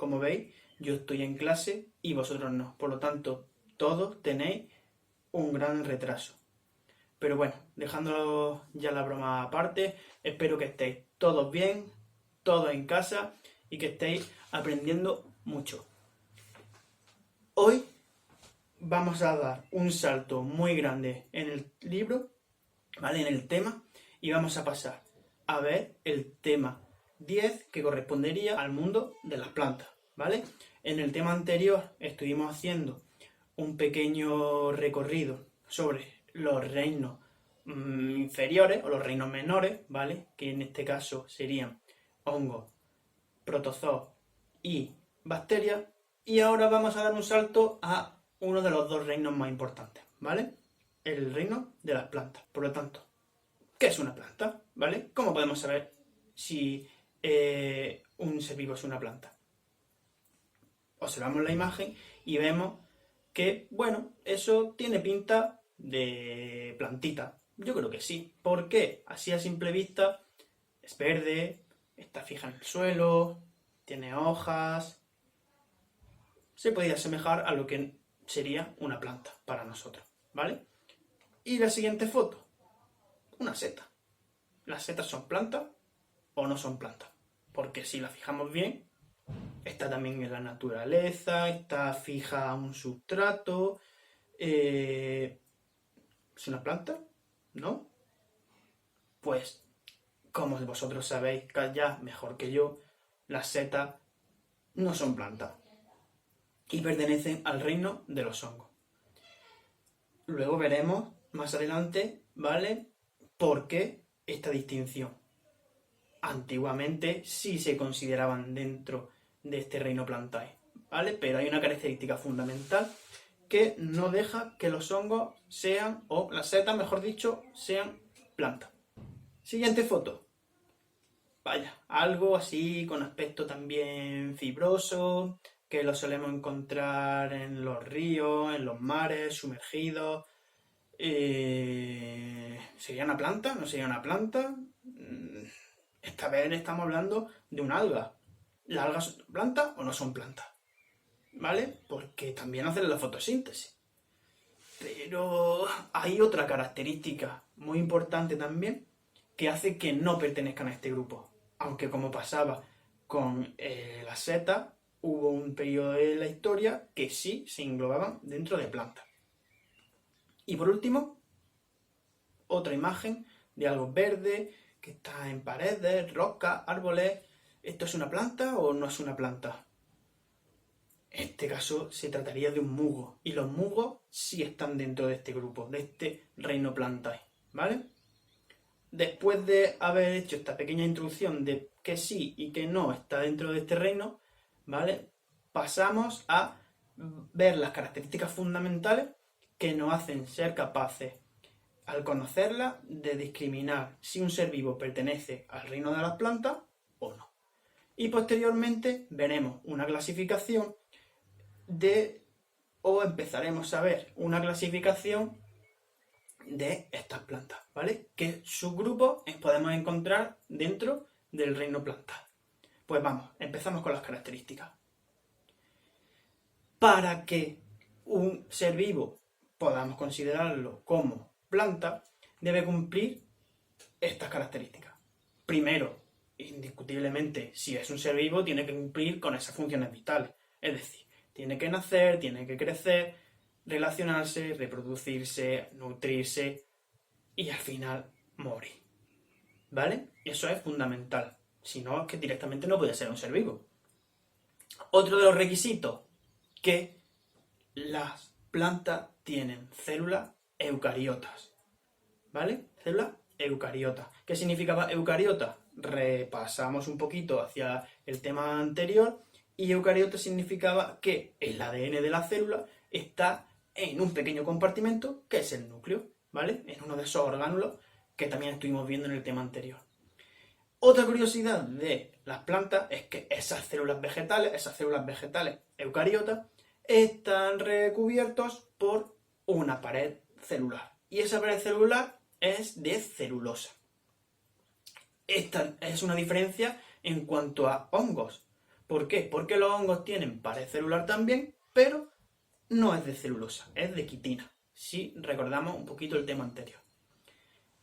como veis, yo estoy en clase y vosotros no. Por lo tanto, todos tenéis un gran retraso. Pero bueno, dejando ya la broma aparte, espero que estéis todos bien, todos en casa y que estéis aprendiendo mucho. Hoy vamos a dar un salto muy grande en el libro, ¿vale? En el tema, y vamos a pasar a ver el tema 10 que correspondería al mundo de las plantas, ¿vale? En el tema anterior estuvimos haciendo un pequeño recorrido sobre los reinos inferiores o los reinos menores, ¿vale? Que en este caso serían hongos, protozoos y bacterias. Y ahora vamos a dar un salto a uno de los dos reinos más importantes, ¿vale? El reino de las plantas. Por lo tanto, ¿qué es una planta? ¿Vale? ¿Cómo podemos saber si un ser vivo es una planta? Observamos la imagen y vemos que, bueno, eso tiene pinta de plantita. Yo creo que sí. ¿Por qué? Así a simple vista es verde, está fija en el suelo, tiene hojas. Se podría asemejar a lo que sería una planta para nosotros, ¿vale? Y la siguiente foto, una seta. ¿Las setas son plantas o no son plantas? Porque si la fijamos bien, está también en la naturaleza, está fija a un substrato. ¿Es una planta? ¿No? Pues, como vosotros sabéis ya mejor que yo, las setas no son plantas y pertenecen al reino de los hongos. Luego veremos más adelante, ¿vale?, por qué esta distinción. Antiguamente sí se consideraban dentro de este reino plantae, ¿vale? Pero hay una característica fundamental que no deja que los hongos sean, o las setas, mejor dicho, sean plantas. Siguiente foto. Vaya, algo así con aspecto también fibroso, que lo solemos encontrar en los ríos, en los mares, sumergidos. ¿Sería una planta? ¿No sería una planta? Esta vez estamos hablando de una alga. ¿Las algas son plantas o no son plantas? ¿Vale? Porque también hacen la fotosíntesis. Pero hay otra característica muy importante también que hace que no pertenezcan a este grupo. Aunque como pasaba con las setas, hubo un periodo de la historia que sí se englobaban dentro de plantas. Y por último, otra imagen de algo verde que está en paredes, rocas, árboles. ¿Esto es una planta o no es una planta? En este caso se trataría de un musgo, y los musgos sí están dentro de este grupo, de este reino plantae, ¿vale? Después de haber hecho esta pequeña introducción de que sí y que no está dentro de este reino, ¿vale?, pasamos a ver las características fundamentales que nos hacen ser capaces, al conocerla, de discriminar si un ser vivo pertenece al reino de las plantas o no. Y posteriormente veremos una clasificación o empezaremos a ver una clasificación de estas plantas, ¿vale? ¿Qué subgrupos podemos encontrar dentro del reino plantas? Pues vamos, empezamos con las características. Para que un ser vivo podamos considerarlo como planta, debe cumplir estas características. Primero, indiscutiblemente, si es un ser vivo, tiene que cumplir con esas funciones vitales. Es decir, tiene que nacer, tiene que crecer, relacionarse, reproducirse, nutrirse y al final morir. ¿Vale? Eso es fundamental. Si no, es que directamente no puede ser un ser vivo. Otro de los requisitos, que las plantas tienen células eucariotas. ¿Vale? Células eucariotas. ¿Qué significaba eucariota? Repasamos un poquito hacia el tema anterior, y eucariota significaba que el ADN de la célula está en un pequeño compartimento que es el núcleo, ¿vale? En uno de esos orgánulos que también estuvimos viendo en el tema anterior. Otra curiosidad de las plantas es que esas células vegetales eucariotas, están recubiertos por una pared celular. Y esa pared celular es de celulosa. Esta es una diferencia en cuanto a hongos, ¿Por qué? Porque los hongos tienen pared celular también, pero no es de celulosa, es de quitina, si recordamos un poquito el tema anterior.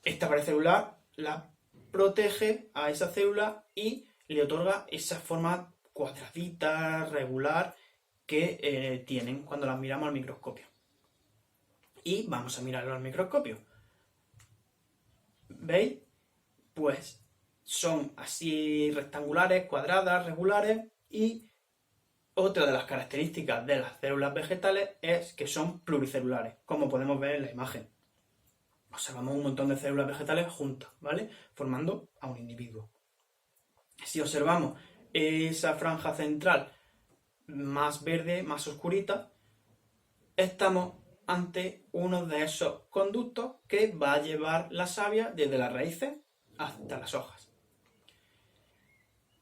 Esta pared celular la protege a esa célula y le otorga esa forma cuadradita, regular, que tienen cuando las miramos al microscopio. Y vamos a mirarlo al microscopio. ¿Veis? Pues son así rectangulares, cuadradas, regulares, y otra de las características de las células vegetales es que son pluricelulares, como podemos ver en la imagen. Observamos un montón de células vegetales juntas, ¿vale? Formando a un individuo. Si observamos esa franja central más verde, más oscurita, estamos ante uno de esos conductos que va a llevar la savia desde las raíces hasta las hojas.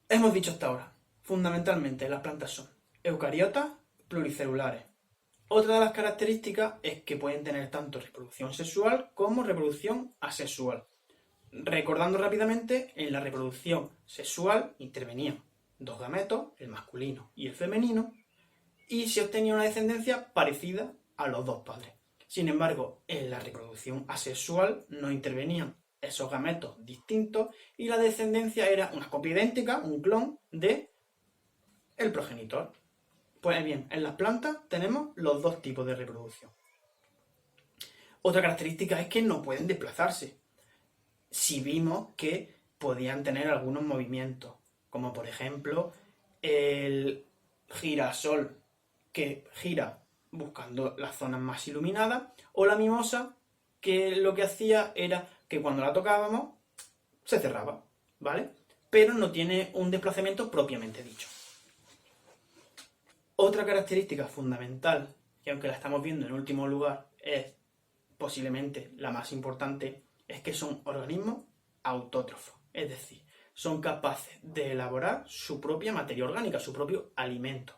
Hemos dicho hasta ahora, fundamentalmente las plantas son eucariotas pluricelulares. Otra de las características es que pueden tener tanto reproducción sexual como reproducción asexual. Recordando rápidamente, en la reproducción sexual intervenían dos gametos, el masculino y el femenino, y se obtenía una descendencia parecida a los dos padres. Sin embargo, en la reproducción asexual no intervenían esos gametos distintos y la descendencia era una copia idéntica, un clon de el progenitor. Pues bien, en las plantas tenemos los dos tipos de reproducción. Otra característica es que no pueden desplazarse. Si vimos que podían tener algunos movimientos, como por ejemplo el girasol, que gira buscando las zonas más iluminadas, o la mimosa, que lo que hacía era que cuando la tocábamos se cerraba, ¿vale? Pero no tiene un desplazamiento propiamente dicho. Otra característica fundamental, que aunque la estamos viendo en último lugar, es posiblemente la más importante, es que son organismos autótrofos, es decir, son capaces de elaborar su propia materia orgánica, su propio alimento.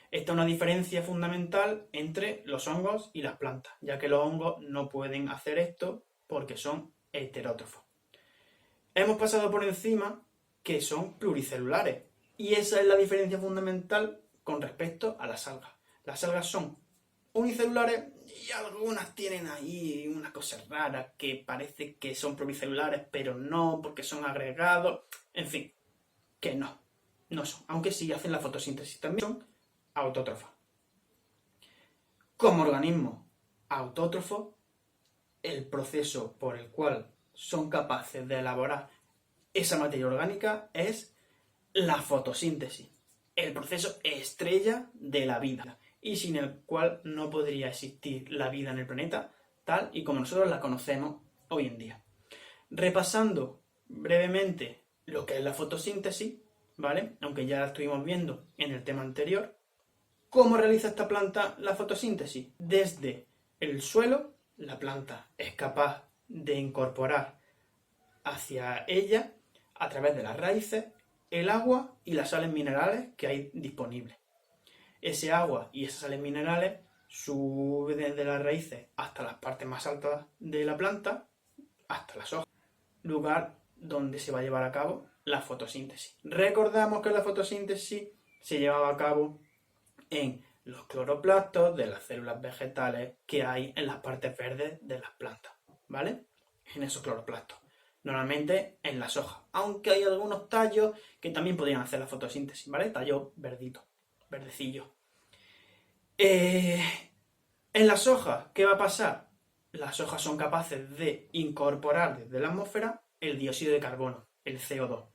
Esta es una diferencia fundamental entre los hongos y las plantas, ya que los hongos no pueden hacer esto porque son heterótrofos. Hemos pasado por encima que son pluricelulares, y esa es la diferencia fundamental con respecto a las algas. Las algas son unicelulares y algunas tienen ahí unas cosas raras que parece que son pluricelulares, pero no, porque son agregados. En fin, que no son. Aunque sí hacen la fotosíntesis también, son autótrofas. Como organismo autótrofo, el proceso por el cual son capaces de elaborar esa materia orgánica es la fotosíntesis, el proceso estrella de la vida, y sin el cual no podría existir la vida en el planeta tal y como nosotros la conocemos hoy en día. Repasando brevemente lo que es la fotosíntesis, ¿vale? Aunque ya la estuvimos viendo en el tema anterior. ¿Cómo realiza esta planta la fotosíntesis? Desde el suelo, la planta es capaz de incorporar hacia ella, a través de las raíces, el agua y las sales minerales que hay disponibles. Ese agua y esas sales minerales suben desde las raíces hasta las partes más altas de la planta, hasta las hojas, lugar donde se va a llevar a cabo la fotosíntesis. Recordamos que la fotosíntesis se llevaba a cabo en los cloroplastos de las células vegetales que hay en las partes verdes de las plantas, ¿vale? En esos cloroplastos. Normalmente en las hojas, aunque hay algunos tallos que también podrían hacer la fotosíntesis, ¿vale? Tallo verdito, verdecillo. En las hojas, ¿qué va a pasar? Las hojas son capaces de incorporar desde la atmósfera el dióxido de carbono, el CO2.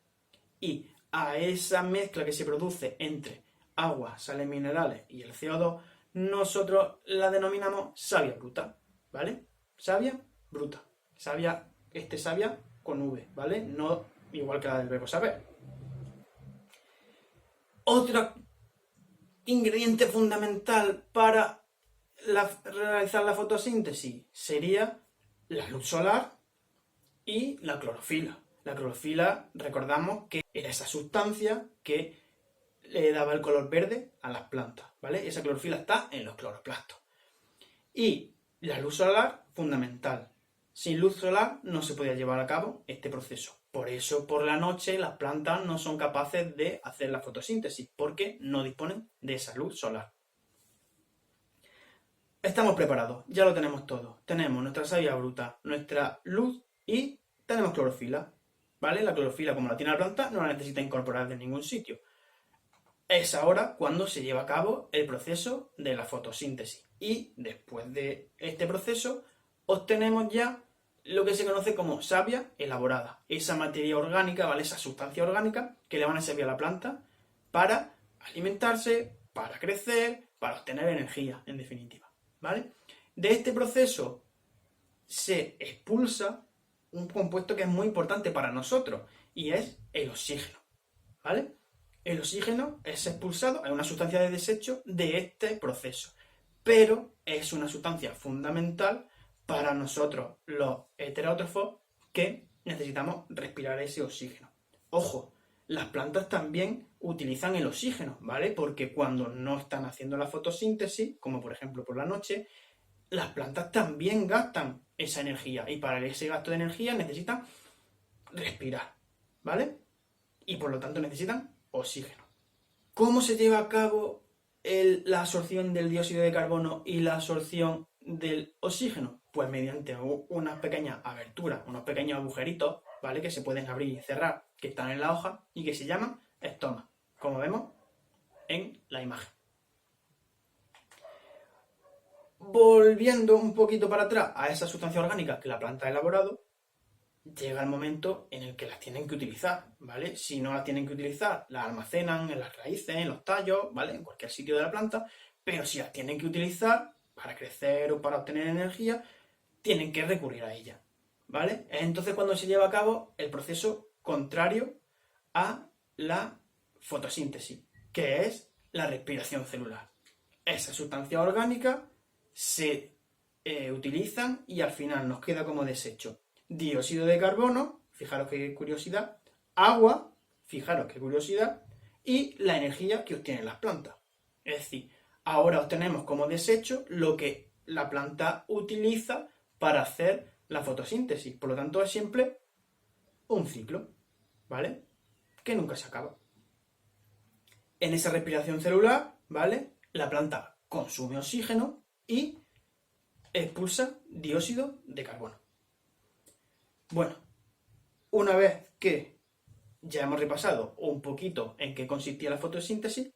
Y a esa mezcla que se produce entre agua, sales minerales y el CO2, nosotros la denominamos savia bruta, ¿vale? Savia bruta. Savia con V, ¿vale? No igual que la del verbo saber. Otro ingrediente fundamental para realizar la fotosíntesis sería la luz solar y la clorofila. La clorofila, recordamos que era esa sustancia que le daba el color verde a las plantas, ¿vale? Esa clorofila está en los cloroplastos. Y la luz solar, fundamental. Sin luz solar no se podía llevar a cabo este proceso. Por eso por la noche las plantas no son capaces de hacer la fotosíntesis, porque no disponen de esa luz solar. Estamos preparados, ya lo tenemos todo. Tenemos nuestra savia bruta, nuestra luz y tenemos clorofila, ¿vale? La clorofila, como la tiene la planta, no la necesita incorporar de ningún sitio. Es ahora cuando se lleva a cabo el proceso de la fotosíntesis. Y después de este proceso obtenemos ya lo que se conoce como savia elaborada. Esa materia orgánica, ¿vale? Esa sustancia orgánica que le van a servir a la planta para alimentarse, para crecer, para obtener energía, en definitiva, ¿vale? De este proceso se expulsa un compuesto que es muy importante para nosotros y es el oxígeno, ¿vale? El oxígeno es expulsado, es una sustancia de desecho de este proceso, pero es una sustancia fundamental para nosotros, los heterótrofos, que necesitamos respirar ese oxígeno. Ojo, las plantas también utilizan el oxígeno, ¿vale? Porque cuando no están haciendo la fotosíntesis, como por ejemplo por la noche, las plantas también gastan esa energía y para ese gasto de energía necesitan respirar, ¿vale? Y por lo tanto necesitan oxígeno. ¿Cómo se lleva a cabo la absorción del dióxido de carbono y la absorción del oxígeno? Pues mediante unas pequeñas aberturas, unos pequeños agujeritos, ¿vale? Que se pueden abrir y cerrar, que están en la hoja y que se llaman estomas, como vemos en la imagen. Volviendo un poquito para atrás a esa sustancia orgánica que la planta ha elaborado, llega el momento en el que las tienen que utilizar, ¿vale? Si no las tienen que utilizar, las almacenan en las raíces, en los tallos, ¿vale? En cualquier sitio de la planta, pero si las tienen que utilizar para crecer o para obtener energía, tienen que recurrir a ella, ¿vale? Entonces cuando se lleva a cabo el proceso contrario a la fotosíntesis, que es la respiración celular. Esa sustancia orgánica se utilizan y al final nos queda como desecho dióxido de carbono, fijaros qué curiosidad, agua, fijaros qué curiosidad, y la energía que obtienen las plantas. Es decir, ahora obtenemos como desecho lo que la planta utiliza para hacer la fotosíntesis. Por lo tanto, es siempre un ciclo, ¿vale? Que nunca se acaba. En esa respiración celular, ¿vale? La planta consume oxígeno y expulsa dióxido de carbono. Bueno, una vez que ya hemos repasado un poquito en qué consistía la fotosíntesis,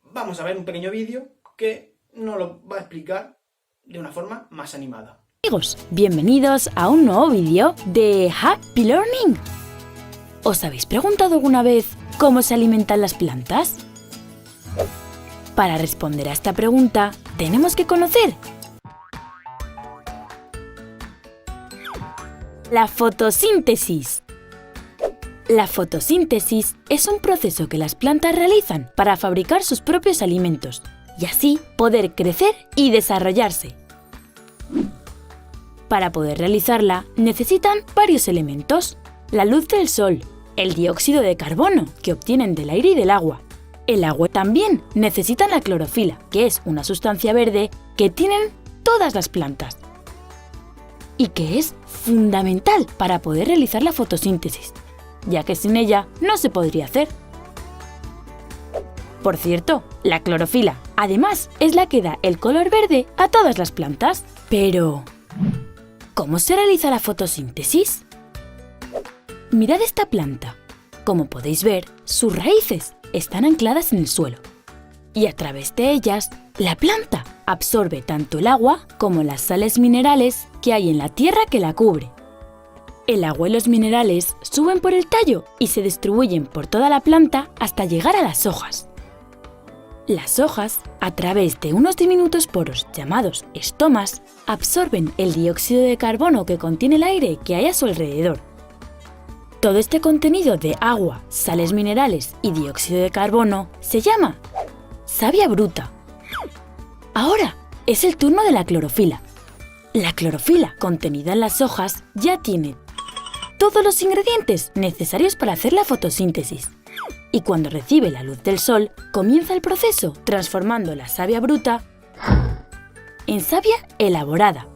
vamos a ver un pequeño vídeo que nos lo va a explicar de una forma más animada. Amigos, bienvenidos a un nuevo vídeo de Happy Learning. ¿Os habéis preguntado alguna vez cómo se alimentan las plantas? Para responder a esta pregunta, tenemos que conocer la fotosíntesis. La fotosíntesis es un proceso que las plantas realizan para fabricar sus propios alimentos y así poder crecer y desarrollarse. Para poder realizarla necesitan varios elementos: la luz del sol, el dióxido de carbono que obtienen del aire y del agua. El agua también necesita la clorofila, que es una sustancia verde que tienen todas las plantas y que es fundamental para poder realizar la fotosíntesis, ya que sin ella no se podría hacer. Por cierto, la clorofila, además, es la que da el color verde a todas las plantas. Pero, ¿cómo se realiza la fotosíntesis? Mirad esta planta. Como podéis ver, sus raíces están ancladas en el suelo y a través de ellas, la planta absorbe tanto el agua como las sales minerales que hay en la tierra que la cubre. El agua y los minerales suben por el tallo y se distribuyen por toda la planta hasta llegar a las hojas. Las hojas, a través de unos diminutos poros llamados estomas, absorben el dióxido de carbono que contiene el aire que hay a su alrededor. Todo este contenido de agua, sales minerales y dióxido de carbono se llama savia bruta. Ahora es el turno de la clorofila. La clorofila contenida en las hojas ya tiene todos los ingredientes necesarios para hacer la fotosíntesis. Y cuando recibe la luz del sol, comienza el proceso transformando la savia bruta en savia elaborada,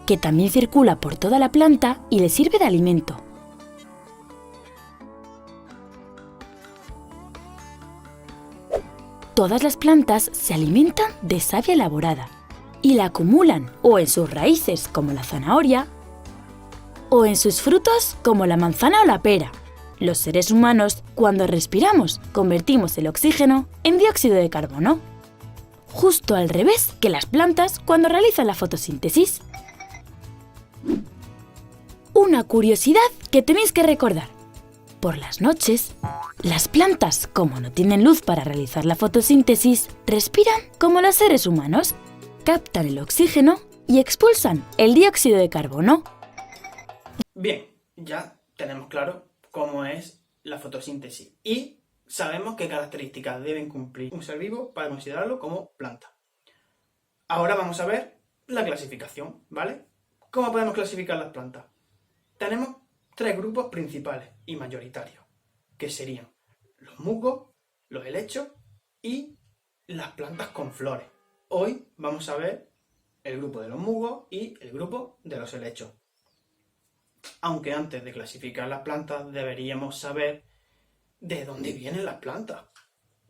que también circula por toda la planta y le sirve de alimento. Todas las plantas se alimentan de savia elaborada y la acumulan o en sus raíces como la zanahoria o en sus frutos como la manzana o la pera. Los seres humanos, cuando respiramos, convertimos el oxígeno en dióxido de carbono, justo al revés que las plantas cuando realizan la fotosíntesis. Una curiosidad que tenéis que recordar. Por las noches, las plantas, como no tienen luz para realizar la fotosíntesis, respiran como los seres humanos, captan el oxígeno y expulsan el dióxido de carbono. Bien, ya tenemos claro cómo es la fotosíntesis y sabemos qué características deben cumplir un ser vivo para considerarlo como planta. Ahora vamos a ver la clasificación, ¿vale? ¿Cómo podemos clasificar las plantas? Tenemos 3 grupos principales y mayoritarios, que serían los musgos, los helechos y las plantas con flores. Hoy vamos a ver el grupo de los musgos y el grupo de los helechos. Aunque antes de clasificar las plantas deberíamos saber de dónde vienen las plantas.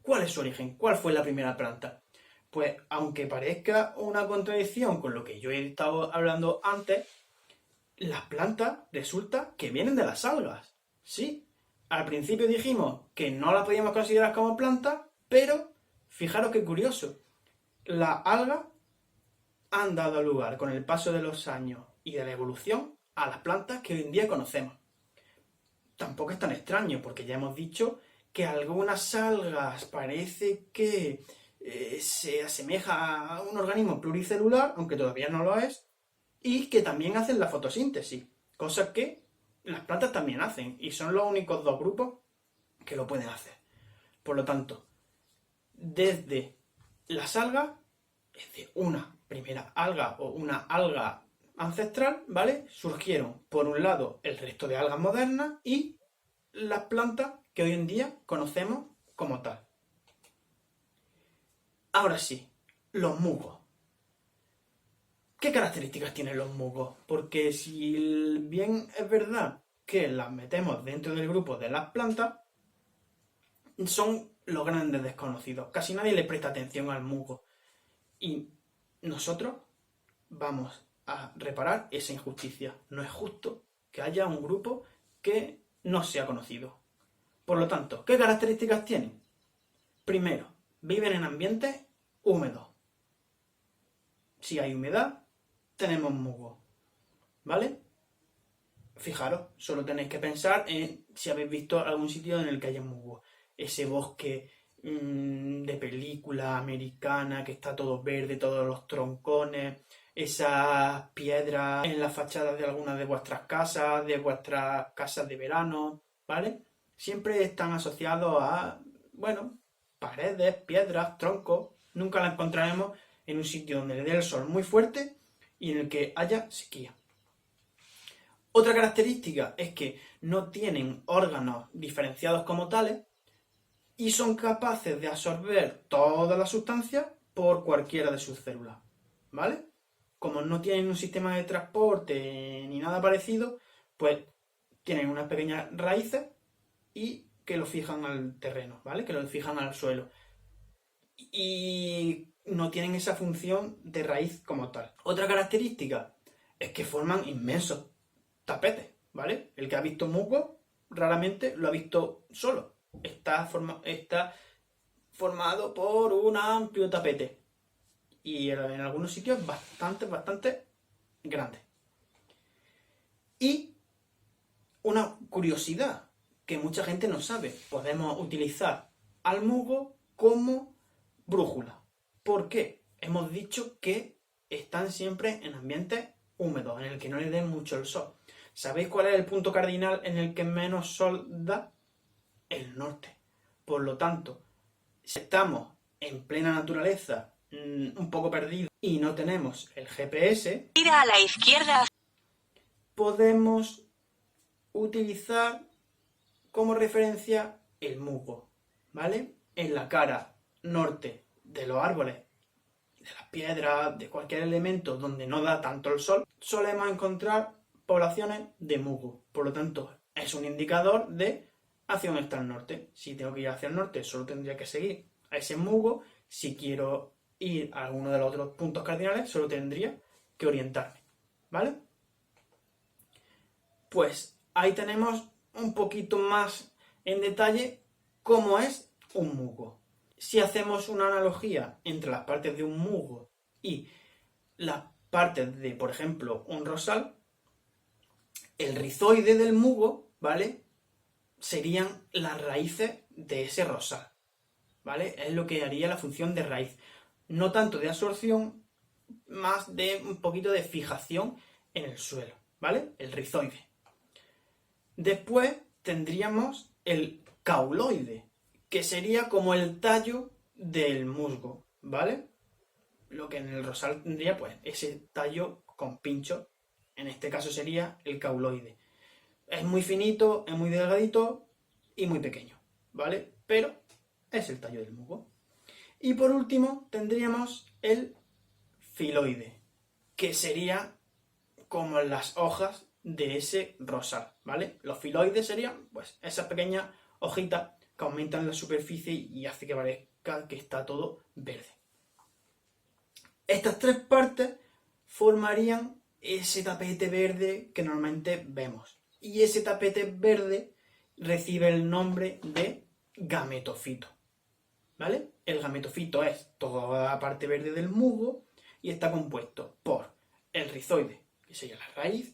¿Cuál es su origen? ¿Cuál fue la primera planta? Pues aunque parezca una contradicción con lo que yo he estado hablando antes, las plantas resulta que vienen de las algas. Sí, al principio dijimos que no las podíamos considerar como plantas, pero fijaros qué curioso. Las algas han dado lugar con el paso de los años y de la evolución a las plantas que hoy en día conocemos. Tampoco es tan extraño, porque ya hemos dicho que algunas algas parece que se asemeja a un organismo pluricelular, aunque todavía no lo es, y que también hacen la fotosíntesis, cosas que las plantas también hacen, y son los únicos 2 grupos que lo pueden hacer. Por lo tanto, desde las algas, desde una primera alga o una alga ancestral, ¿vale? Surgieron, por un lado, el resto de algas modernas y las plantas que hoy en día conocemos como tal. Ahora sí, los musgos. ¿Qué características tienen los musgos? Porque si bien es verdad que las metemos dentro del grupo de las plantas, son los grandes desconocidos. Casi nadie le presta atención al musgo. Y nosotros vamos a reparar esa injusticia. No es justo que haya un grupo que no sea conocido. Por lo tanto, ¿qué características tienen? Primero, viven en ambientes húmedos. Si hay humedad, tenemos musgo, ¿vale? Fijaros, solo tenéis que pensar en si habéis visto algún sitio en el que haya musgo. Ese bosque de película americana que está todo verde, todos los troncones, esas piedras en las fachadas de algunas de vuestras casas de verano, ¿vale? Siempre están asociados a, bueno, paredes, piedras, troncos. Nunca la encontraremos en un sitio donde le dé el sol muy fuerte y en el que haya sequía. Otra característica es que no tienen órganos diferenciados como tales y son capaces de absorber toda la sustancia por cualquiera de sus células, ¿vale? Como no tienen un sistema de transporte ni nada parecido, pues tienen unas pequeñas raíces y que lo fijan al terreno, ¿vale? Que lo fijan al suelo. Y no tienen esa función de raíz como tal. Otra característica es que forman inmensos tapetes, ¿vale? El que ha visto musgo raramente lo ha visto solo. Está formado por un amplio tapete y en algunos sitios bastante grande. Y una curiosidad que mucha gente no sabe, podemos utilizar al musgo como brújula. ¿Por qué? Hemos dicho que están siempre en ambientes húmedos, en el que no les den mucho el sol. ¿Sabéis cuál es el punto cardinal en el que menos sol da? El norte. Por lo tanto, si estamos en plena naturaleza, un poco perdidos y no tenemos el GPS, Gira a la izquierda. Podemos utilizar como referencia el musgo, ¿vale? En la cara norte de los árboles, de las piedras, de cualquier elemento donde no da tanto el sol, solemos encontrar poblaciones de musgo. Por lo tanto, es un indicador de hacia dónde está el norte. Si tengo que ir hacia el norte, solo tendría que seguir a ese musgo. Si quiero ir a alguno de los otros puntos cardinales, solo tendría que orientarme, ¿vale? Pues ahí tenemos un poquito más en detalle cómo es un musgo. Si hacemos una analogía entre las partes de un musgo y las partes de, por ejemplo, un rosal, el rizoide del musgo, ¿vale?, serían las raíces de ese rosal, ¿vale? Es lo que haría la función de raíz. No tanto de absorción, más de un poquito de fijación en el suelo, ¿vale? El rizoide. Después tendríamos el cauloide, que sería como el tallo del musgo, ¿vale? Lo que en el rosal tendría, pues, ese tallo con pincho. En este caso sería el cauloide. Es muy finito, es muy delgadito y muy pequeño, ¿vale? Pero es el tallo del musgo. Y por último tendríamos el filoide, que sería como las hojas de ese rosal, ¿vale? Los filoides serían, pues, esas pequeñas hojitas que aumentan la superficie y hace que parezca que está todo verde. Estas tres partes formarían ese tapete verde que normalmente vemos. Y ese tapete verde recibe el nombre de gametofito, ¿vale? El gametofito es toda la parte verde del musgo y está compuesto por el rizoide, que sería la raíz,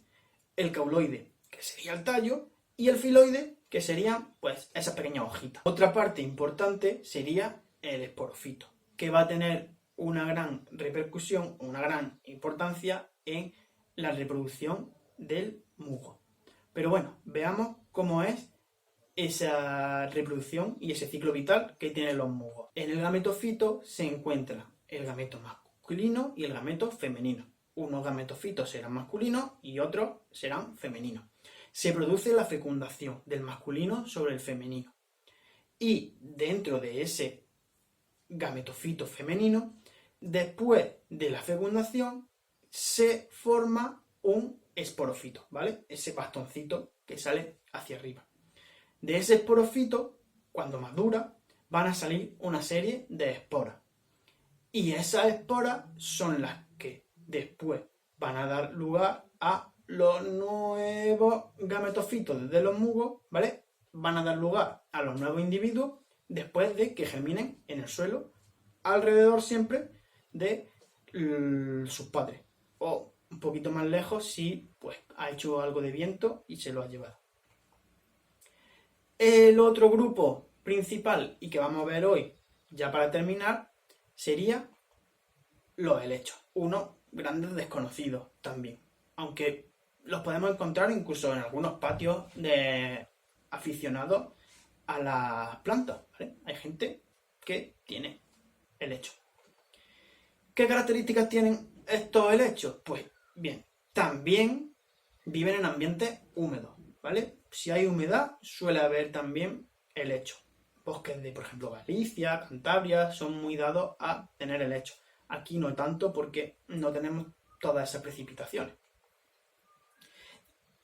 el cauloide, que sería el tallo, y el filoide, que serían, pues, esas pequeñas hojitas. Otra parte importante sería el esporofito, que va a tener una gran repercusión, una gran importancia en la reproducción del musgo. Pero bueno, veamos cómo es esa reproducción y ese ciclo vital que tienen los musgos. En el gametofito se encuentra el gameto masculino y el gameto femenino. Unos gametofitos serán masculinos y otros serán femeninos. Se produce la fecundación del masculino sobre el femenino. Y dentro de ese gametofito femenino, después de la fecundación, se forma un esporofito, ¿vale? Ese bastoncito que sale hacia arriba. De ese esporofito, cuando madura, van a salir una serie de esporas. Y esas esporas son las que después van a dar lugar a los nuevos gametofitos de los musgos, ¿vale? Van a dar lugar a los nuevos individuos después de que germinen en el suelo, alrededor siempre de sus padres. O un poquito más lejos si, pues, ha hecho algo de viento y se lo ha llevado. El otro grupo principal y que vamos a ver hoy, ya para terminar, sería los helechos. Unos grandes desconocidos también. Aunque los podemos encontrar incluso en algunos patios de aficionados a las plantas, ¿vale? Hay gente que tiene helechos. ¿Qué características tienen estos helechos? Pues bien, también viven en ambientes húmedos, ¿vale? Si hay humedad, suele haber también helecho. Bosques de, por ejemplo, Galicia, Cantabria, son muy dados a tener helecho. Aquí no tanto porque no tenemos todas esas precipitaciones.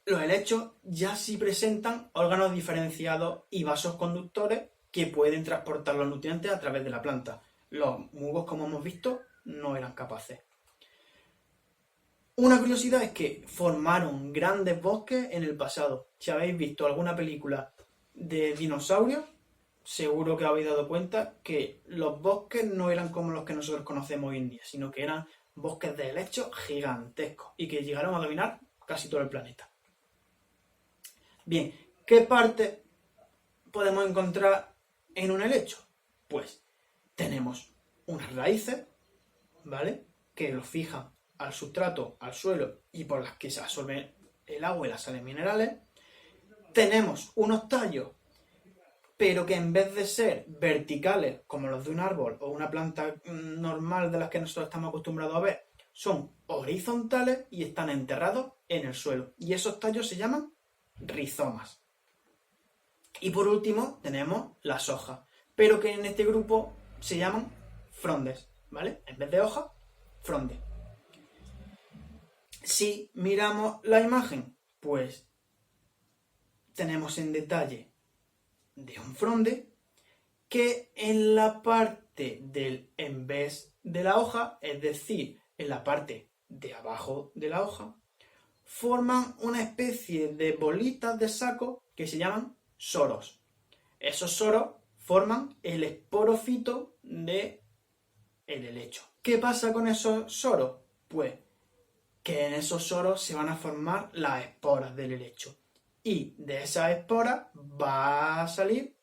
Los helechos ya sí presentan órganos diferenciados y vasos conductores que pueden transportar los nutrientes a través de la planta. Los musgos, como hemos visto, no eran capaces. Una curiosidad es que formaron grandes bosques en el pasado. Si habéis visto alguna película de dinosaurios, seguro que os habéis dado cuenta que los bosques no eran como los que nosotros conocemos hoy en día, sino que eran bosques de helechos gigantescos y que llegaron a dominar casi todo el planeta. Bien, ¿qué parte podemos encontrar en un helecho? Pues tenemos unas raíces, ¿vale?, que lo fijan al sustrato, al suelo y por las que se absorben el agua y las sales minerales. Tenemos unos tallos, pero que en vez de ser verticales como los de un árbol o una planta normal de las que nosotros estamos acostumbrados a ver, son horizontales y están enterrados en el suelo. Y esos tallos se llaman rizomas. Y por último tenemos las hojas, pero que en este grupo se llaman frondes, ¿vale? En vez de hojas, frondes. Si miramos la imagen, pues tenemos en detalle de un fronde que en la parte parte del en vez de la hoja, es decir, en la parte de abajo de la hoja, forman una especie de bolitas de saco que se llaman soros. Esos soros forman el esporofito del helecho. ¿Qué pasa con esos soros? Pues que en esos soros se van a formar las esporas del helecho. Y de esas esporas va a salir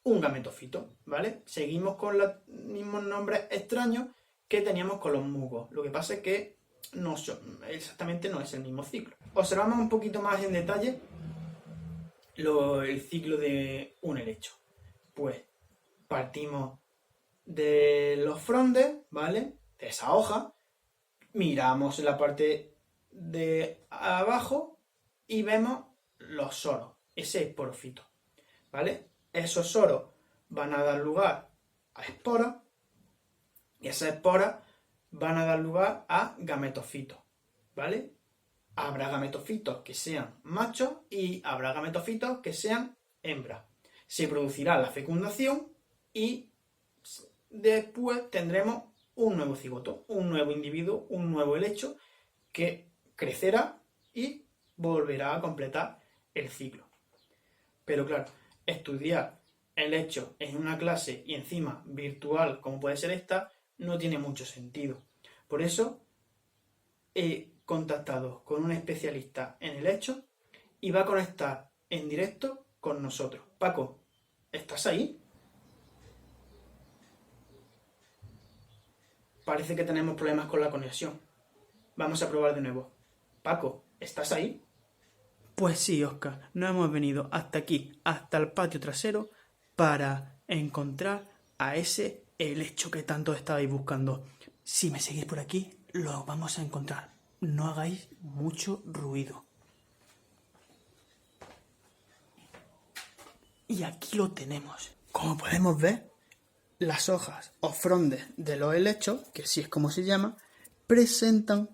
un gametofito, ¿vale? Seguimos con los mismos nombres extraños que teníamos con los musgos. Lo que pasa es que exactamente no es el mismo ciclo. Observamos un poquito más en detalle el ciclo de un helecho. Pues partimos de los frondes, ¿vale? De esa hoja, miramos la parte de abajo y vemos los soros, ese esporofito, ¿vale? Esos soros van a dar lugar a esporas y esas esporas van a dar lugar a gametofitos, ¿vale? Habrá gametofitos que sean machos y habrá gametofitos que sean hembras. Se producirá la fecundación y después tendremos un nuevo cigoto, un nuevo individuo, un nuevo helecho que crecerá y volverá a completar el ciclo. Pero claro, estudiar helechos en una clase y encima virtual como puede ser esta no tiene mucho sentido. Por eso he contactado con un especialista en helechos y va a conectar en directo con nosotros. Paco, ¿estás ahí? Parece que tenemos problemas con la conexión. Vamos a probar de nuevo. Paco, ¿estás ahí? Pues sí, Óscar, nos hemos venido hasta aquí, hasta el patio trasero, para encontrar a ese helecho que tanto estabais buscando. Si me seguís por aquí, lo vamos a encontrar. No hagáis mucho ruido. Y aquí lo tenemos. Como podemos ver, las hojas o frondes de los helechos, que así es como se llama, presentan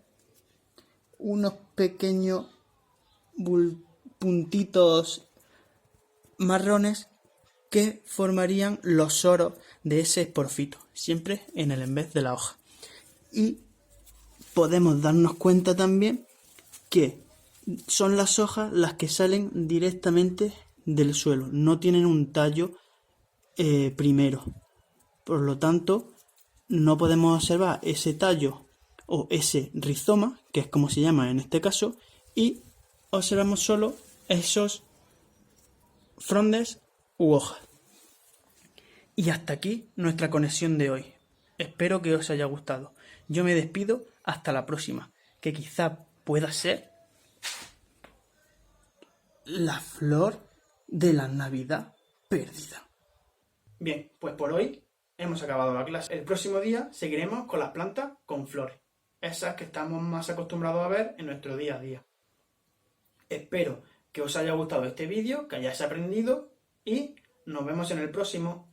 unos pequeños puntitos marrones que formarían los soros de ese esporofito, siempre en el en vez de la hoja. Y podemos darnos cuenta también que son las hojas las que salen directamente del suelo, no tienen un tallo primero. Por lo tanto, no podemos observar ese tallo o ese rizoma, que es como se llama en este caso, y observamos solo esos frondes u hojas. Y hasta aquí nuestra conexión de hoy. Espero que os haya gustado. Yo me despido hasta la próxima, que quizá pueda ser la flor de la Navidad perdida. Bien, pues por hoy hemos acabado la clase. El próximo día seguiremos con las plantas con flores, esas que estamos más acostumbrados a ver en nuestro día a día. Espero que os haya gustado este vídeo, que hayáis aprendido y nos vemos en el próximo.